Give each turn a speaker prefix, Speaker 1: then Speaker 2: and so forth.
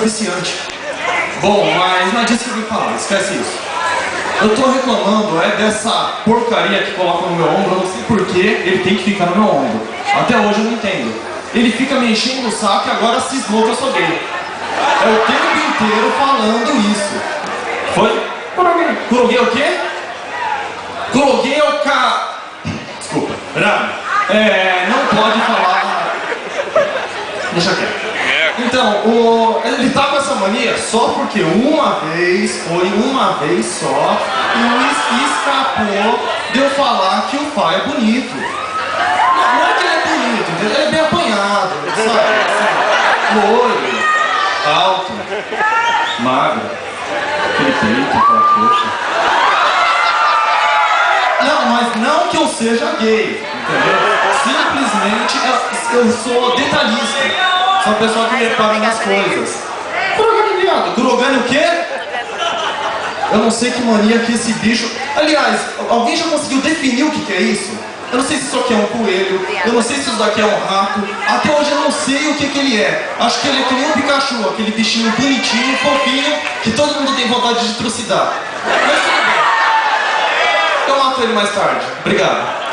Speaker 1: viciante. Bom, mas não é disso que eu vim falar, esquece isso. Eu tô reclamando dessa porcaria que coloca no meu ombro, eu não sei porquê ele tem que ficar no meu ombro. Até hoje eu não entendo. Ele fica me enchendo o saco e agora cismou que eu sou gay. É o tempo inteiro falando isso. Foi? Kuroge o quê? Kuroge é o ca... Desculpa. Não pode falar... Deixa quieto. Então, ele tá com essa mania só porque foi uma vez só, e escapou de eu falar que o pai é bonito. Não é que ele é bonito, entendeu? Ele é bem apanhado, sabe? Assim, loiro, alto, magro, aquele peito, aquela coxa. Não, mas não que eu seja gay, entendeu? Simplesmente eu sou detalhista. Sou uma pessoa que repara nas coisas. Kurogane, viado. Kurogane o quê? Eu não sei que mania que esse bicho... Aliás, alguém já conseguiu definir o que é isso? Eu não sei se isso aqui é um coelho, eu não sei se isso daqui é um rato. Até hoje eu não sei o que ele é. Acho que ele é que nem um Pikachu, aquele bichinho bonitinho, fofinho, que todo mundo tem vontade de trucidar. Mas tudo bem. Eu mato ele mais tarde. Obrigado.